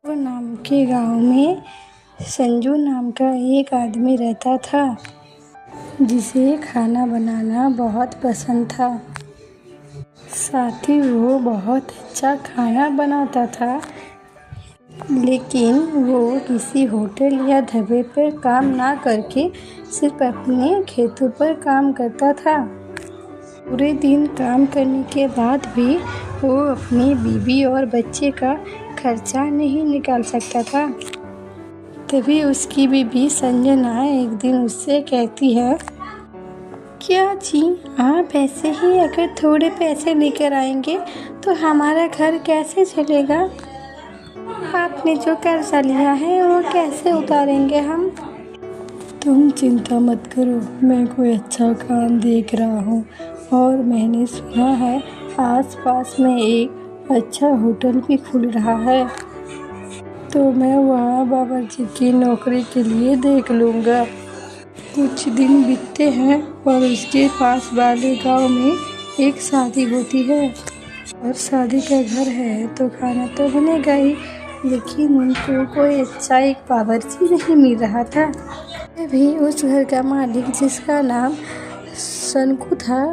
वो नाम के गांव में संजू नाम का एक आदमी रहता था जिसे खाना बनाना बहुत पसंद था। साथ ही वो बहुत अच्छा खाना बनाता था, लेकिन वो किसी होटल या ढाबे पर काम ना करके सिर्फ अपने खेतों पर काम करता था। पूरे दिन काम करने के बाद भी वो अपनी बीवी और बच्चे का खर्चा नहीं निकाल सकता था। तभी उसकी बीवी संजना एक दिन उससे कहती है, क्या जी, आप ऐसे ही अगर थोड़े पैसे लेकर आएंगे तो हमारा घर कैसे चलेगा? आपने जो कर्जा लिया है वो कैसे उतारेंगे हम? तुम चिंता मत करो, मैं कोई अच्छा काम देख रहा हूँ और मैंने सुना है आसपास में एक अच्छा होटल भी खुल रहा है, तो मैं वहाँ बावर्ची की नौकरी के लिए देख लूँगा। कुछ दिन बीतते हैं और उसके पास वाले गांव में एक शादी होती है और शादी का घर है तो खाना तो बनेगा ही, लेकिन उनको कोई अच्छा एक बावर्ची नहीं मिल रहा था। तभी उस घर का मालिक, जिसका नाम सनकू था,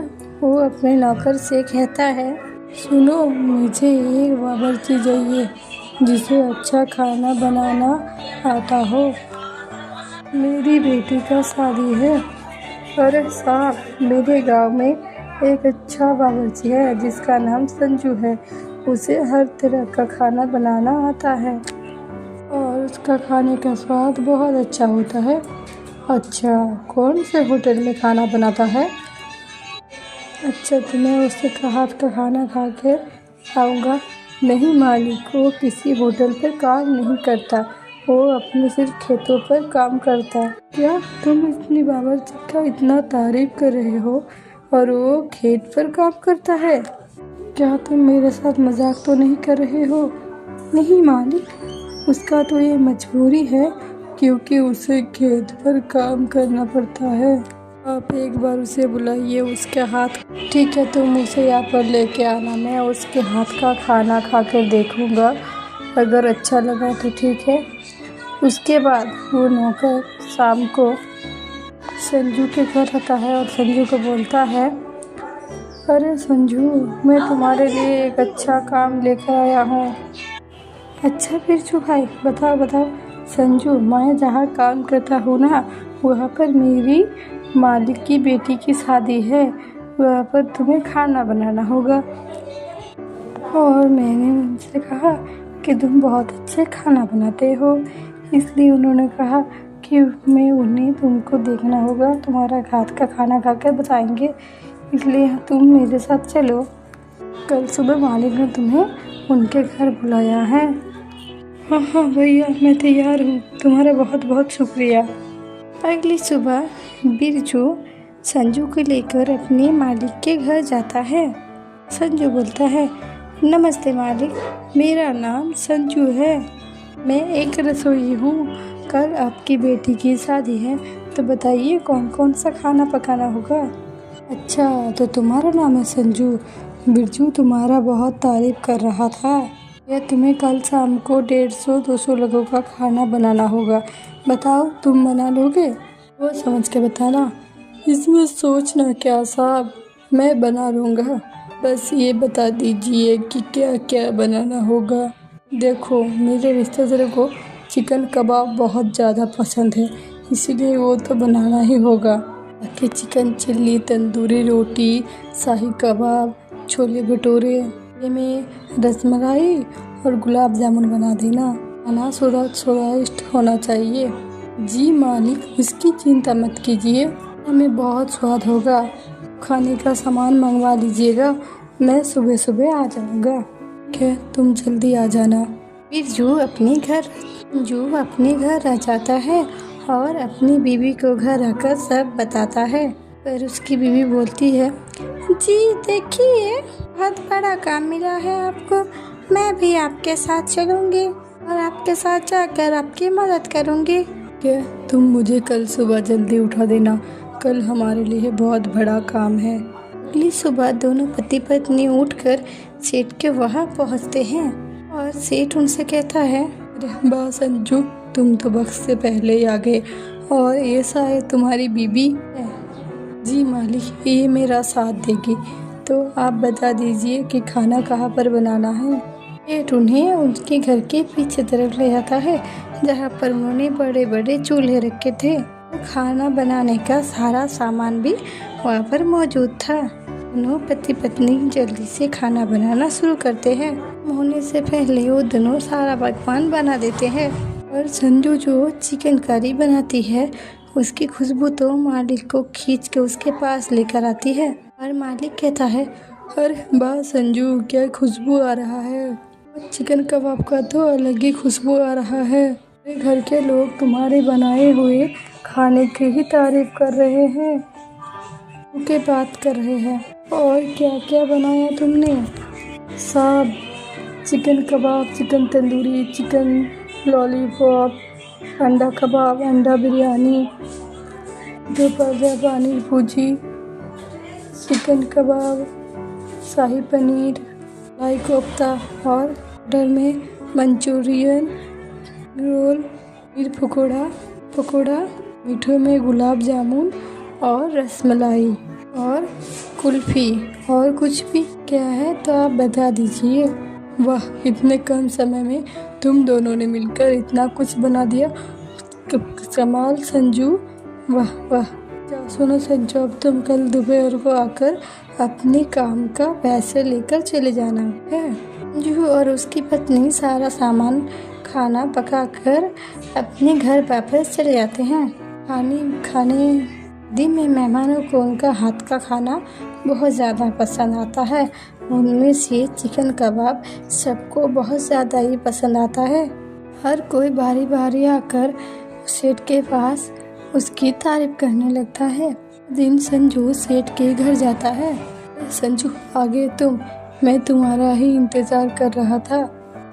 वो अपने नौकर से कहता है, सुनो, मुझे एक बावर्ची चाहिए जिसे अच्छा खाना बनाना आता हो। मेरी बेटी का शादी है। अरे साहब, मेरे गांव में एक अच्छा बावर्ची है जिसका नाम संजू है। उसे हर तरह का खाना बनाना आता है और उसका खाने का स्वाद बहुत अच्छा होता है। अच्छा, कौन से होटल में खाना बनाता है? अच्छा, तो मैं उसके हाथ का खाना खा के आऊँगा। नहीं मालिक, वो किसी होटल पर काम नहीं करता, वो अपने सिर्फ खेतों पर काम करता है। क्या तुम अपनी बावर्ची का इतना तारीफ कर रहे हो और वो खेत पर काम करता है? क्या तुम मेरे साथ मजाक तो नहीं कर रहे हो? नहीं मालिक, उसका तो ये मजबूरी है क्योंकि उसे खेत पर काम करना पड़ता है। आप एक बार उसे बुलाइए, उसके हाथ। ठीक है, तुम उसे यहाँ पर लेके आना, मैं उसके हाथ का खाना खा कर देखूँगा, अगर अच्छा लगा तो ठीक है। उसके बाद वो नौकर शाम को संजू के घर आता है और संजू को बोलता है, अरे संजू, मैं तुम्हारे लिए एक अच्छा काम लेकर आया हूँ। अच्छा बिरजू भाई, बताओ। संजू, मैं जहाँ काम करता हूँ ना, वहाँ पर मेरी मालिक की बेटी की शादी है। वहाँ पर तुम्हें खाना बनाना होगा। और मैंने उनसे कहा कि तुम बहुत अच्छे खाना बनाते हो, इसलिए उन्होंने कहा कि मैं उन्हें तुमको देखना होगा, तुम्हारा हाथ का खाना खाकर बताएंगे, इसलिए तुम मेरे साथ चलो। कल सुबह मालिक ने तुम्हें उनके घर बुलाया है। हाँ भैया, मैं तैयार हूँ, तुम्हारा बहुत बहुत शुक्रिया। अगली सुबह बिरजू संजू को लेकर अपने मालिक के घर जाता है। संजू बोलता है, नमस्ते मालिक, मेरा नाम संजू है, मैं एक रसोई हूँ। कल आपकी बेटी की शादी है, तो बताइए कौन कौन सा खाना पकाना होगा। अच्छा, तो तुम्हारा नाम है संजू। बिरजू तुम्हारा बहुत तारीफ कर रहा था। यह तुम्हें कल शाम को 150-200 लोगों का खाना बनाना होगा। बताओ, तुम बना लोगे? वो समझ के बताना। इसमें सोचना क्या साहब, मैं बना लूँगा, बस ये बता दीजिए कि क्या क्या बनाना होगा। देखो, मेरे रिश्तेदार को चिकन कबाब बहुत ज़्यादा पसंद है, इसीलिए वो तो बनाना ही होगा। बाकी चिकन चिल्ली, तंदूरी रोटी, शाही कबाब, छोले भटूरे में रसमलाई और गुलाब जामुन बना देना। खाना स्वादिष्ट होना चाहिए। जी मालिक, उसकी चिंता मत कीजिए, हमें बहुत स्वाद होगा। खाने का सामान मंगवा लीजिएगा, मैं सुबह सुबह आ जाऊँगा। ठीक है, तुम जल्दी आ जाना। बिरजू अपने घर आ जाता है और अपनी बीवी को घर आकर सब बताता है। पर उसकी बीवी बोलती है, जी देखिए, बहुत बड़ा काम मिला है आपको, मैं भी आपके साथ चलूँगी और आपके साथ जाकर आपकी मदद करूँगी। क्या तुम मुझे कल सुबह जल्दी उठा देना, कल हमारे लिए बहुत बड़ा काम है। अगली सुबह दोनों पति पत्नी उठकर सेठ के वहाँ पहुँचते हैं और सेठ उनसे कहता है, अरे वाह संजू, तुम तो वक्त से पहले ही आ गए। और ये शायद तुम्हारी बीबी है? जी मालिक, ये मेरा साथ देगी। तो आप बता दीजिए कि खाना कहाँ पर बनाना है। पेट उन्हें उनके घर के पीछे तरफ ले जाता है, जहाँ पर उन्होंने बड़े बड़े चूल्हे रखे थे। खाना बनाने का सारा सामान भी वहाँ पर मौजूद था। दोनों पति पत्नी जल्दी से खाना बनाना शुरू करते हैं। होने से पहले वो दोनों सारा पकवान बना देते हैं। और संजू जो चिकन करी बनाती है, उसकी खुशबू तो मालिक को खींच के उसके पास लेकर आती है। और मालिक कहता है, अरे वाह संजू, क्या खुशबू आ रहा है। चिकन कबाब का तो अलग ही खुशबू आ रहा है। मेरे घर के लोग तुम्हारे बनाए हुए खाने की ही तारीफ कर रहे हैं, उनके बात कर रहे हैं। और क्या क्या बनाया तुमने? सब चिकन कबाब, चिकन तंदूरी, चिकन लॉलीपॉप, अंडा कबाब, अंडा बिरयानी, दोपहर पनीर भुजी, चिकन कबाब, शाही पनीर, मलाई कोफ्ता और ऑर्डर में मंचूरियन, रोल, मीर पकौड़ा, मीठे में गुलाब जामुन और रसमलाई और कुल्फ़ी। और कुछ भी क्या है तो आप बता दीजिए। वाह, इतने कम समय में तुम दोनों ने मिलकर इतना कुछ बना दिया। कमाल संजू, वाह वाह। सुनो संजू, अब तुम कल दोपहर को आकर अपने काम का पैसे लेकर चले जाना है। संजू और उसकी पत्नी सारा सामान खाना पकाकर अपने घर वापस चले जाते हैं। खाने दिन में मेहमानों को उनका हाथ का खाना बहुत ज़्यादा पसंद आता है। उनमें से चिकन कबाब सबको बहुत ज़्यादा ही पसंद आता है। हर कोई बारी बारी आकर सेठ के पास उसकी तारीफ करने लगता है। दिन संजू सेठ के घर जाता है। संजू, आगे तुम, मैं तुम्हारा ही इंतज़ार कर रहा था।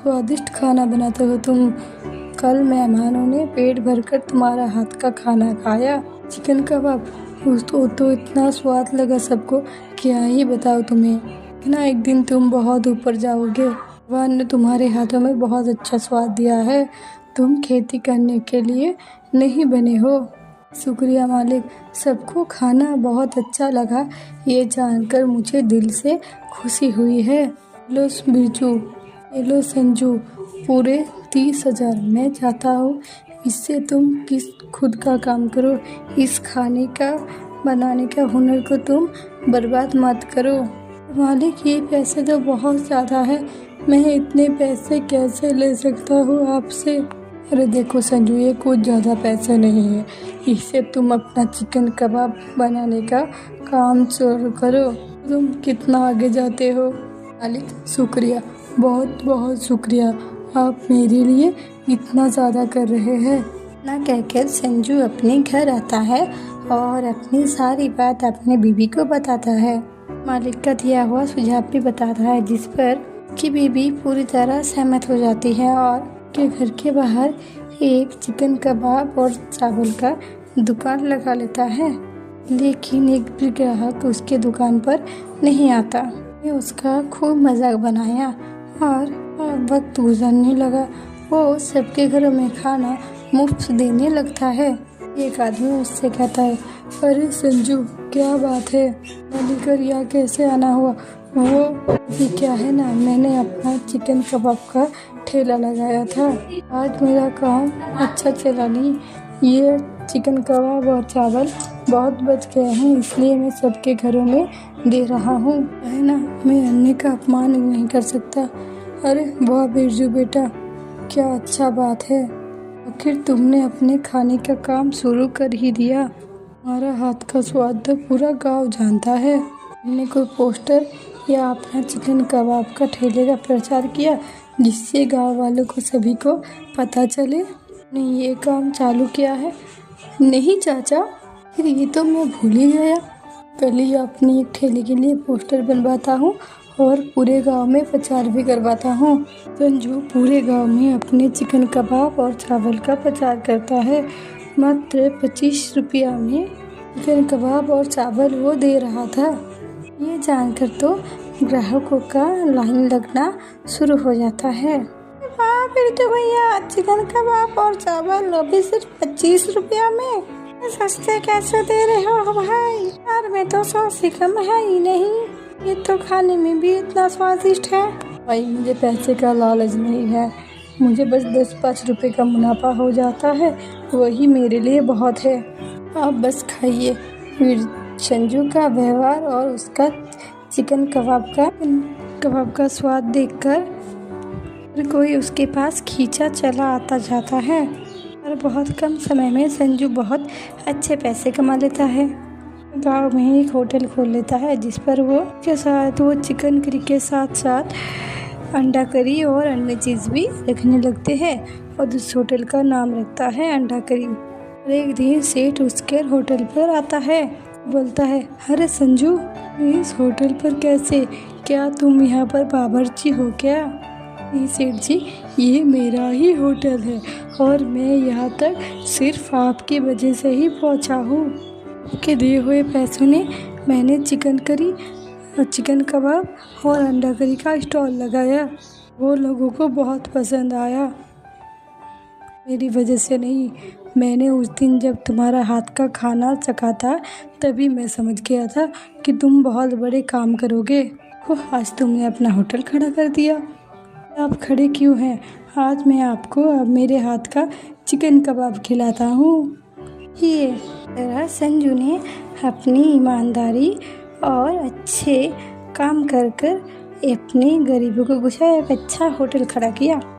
स्वादिष्ट खाना बनाते हो तुम। कल मेहमानों ने पेट भरकर तुम्हारा हाथ का खाना खाया। चिकन कबाब तो इतना स्वाद लगा सबको, क्या ही बताओ तुम्हें। ना एक दिन तुम बहुत ऊपर जाओगे। भगवान ने तुम्हारे हाथों में बहुत अच्छा स्वाद दिया है। तुम खेती करने के लिए नहीं बने हो। शुक्रिया मालिक, सबको खाना बहुत अच्छा लगा, ये जानकर मुझे दिल से खुशी हुई है। लो बिरजू, लो संजू, पूरे 30,000 मैं चाहता हूँ इससे तुम खुद का काम करो। इस खाने का बनाने का हुनर को तुम बर्बाद मत करो। मालिक, ये पैसे तो बहुत ज़्यादा है, मैं इतने पैसे कैसे ले सकता हूँ आपसे। अरे देखो संजू, ये कुछ ज़्यादा पैसे नहीं है, इससे तुम अपना चिकन कबाब बनाने का काम शुरू करो। तुम कितना आगे जाते हो। मालिक, शुक्रिया, बहुत बहुत शुक्रिया, आप मेरे लिए इतना ज़्यादा कर रहे हैं। ना कहकर संजू अपने घर आता है और अपनी सारी बात अपने बीवी को बताता है। मालिक का दिया हुआ सुझाव भी बताता है, जिस पर की बीवी पूरी तरह सहमत हो जाती है और के घर के बाहर एक चिकन कबाब और चावल का दुकान लगा लेता है। लेकिन एक भी ग्राहक उसके दुकान पर नहीं आता। उसका खूब मजाक बनाया और वक्त गुजरने लगा। वो सबके घरों में खाना मुफ्त देने लगता है। एक आदमी उससे कहता है, अरे संजू, क्या बात है, मालिक यहाँ कैसे आना हुआ? वो भी क्या है ना, मैंने अपना चिकन कबाब का ठेला लगाया था। आज मेरा काम अच्छा चला नहीं। ये चिकन कबाब और चावल बहुत बच गए हैं, इसलिए मैं सबके घरों में दे रहा हूँ। है ना, मैं अन्य का अपमान नहीं कर सकता। अरे वाह बिरजू बेटा, क्या अच्छा बात है, आखिर तुमने अपने खाने का काम शुरू कर ही दिया। हमारा हाथ का स्वाद तो पूरा गांव जानता है। हमने कोई पोस्टर या अपना चिकन कबाब का ठेले का प्रचार किया, जिससे गांव वालों को सभी को पता चले। नहीं, ये काम चालू किया है? नहीं चाचा, फिर ये तो मैं भूल ही गया। पहले ही अपनी एक ठेले के लिए पोस्टर बनवाता हूँ और पूरे गांव में प्रचार भी करवाता हूँ। संजू पूरे गांव में अपने चिकन कबाब और चावल का प्रचार करता है। मात्र 25 रुपया में चिकन कबाब और चावल वो दे रहा था। ये जानकर तो ग्राहकों का लाइन लगना शुरू हो जाता है। वाह फिर तो भैया चिकन कबाब और चावल अभी सिर्फ 25 रुपया में, सस्ते कैसे दे रहे हो भाई? यार मैं तो 100 से कम है ही नहीं, ये तो खाने में भी इतना स्वादिष्ट है। भाई मुझे पैसे का लालच नहीं है, मुझे बस 10-5 रुपए का मुनाफा हो जाता है, वही मेरे लिए बहुत है। आप बस खाइए। फिर संजू का व्यवहार और उसका चिकन कबाब का स्वाद देखकर हर कोई उसके पास खींचा चला आता जाता है और बहुत कम समय में संजू बहुत अच्छे पैसे कमा लेता है। गांव में एक होटल खोल लेता है जिस पर वो चिकन करी के साथ साथ अंडा करी और अन्य चीज़ भी रखने लगते हैं और उस होटल का नाम रखता है अंडा करी। और एक दिन सेठ उसके होटल पर आता है, बोलता है, अरे संजू इस होटल पर कैसे? क्या तुम यहाँ पर बावर्ची हो क्या? नहीं सेठ जी, ये मेरा ही होटल है और मैं यहाँ तक सिर्फ आपकी वजह से ही पहुँचा हूँ। आपके दिए हुए पैसों ने मैंने चिकन करी और चिकन कबाब और अंडा करी का स्टॉल लगाया, वो लोगों को बहुत पसंद आया। मेरी वजह से नहीं, मैंने उस दिन जब तुम्हारा हाथ का खाना चखा था तभी मैं समझ गया था कि तुम बहुत बड़े काम करोगे। आज तुमने अपना होटल खड़ा कर दिया। आप खड़े क्यों हैं? आज मैं आपको अब मेरे हाथ का चिकन कबाब खिलाता हूँ। ये तरह संजू ने अपनी ईमानदारी और अच्छे काम कर अपने गरीबों को गुछाया एक अच्छा होटल खड़ा किया।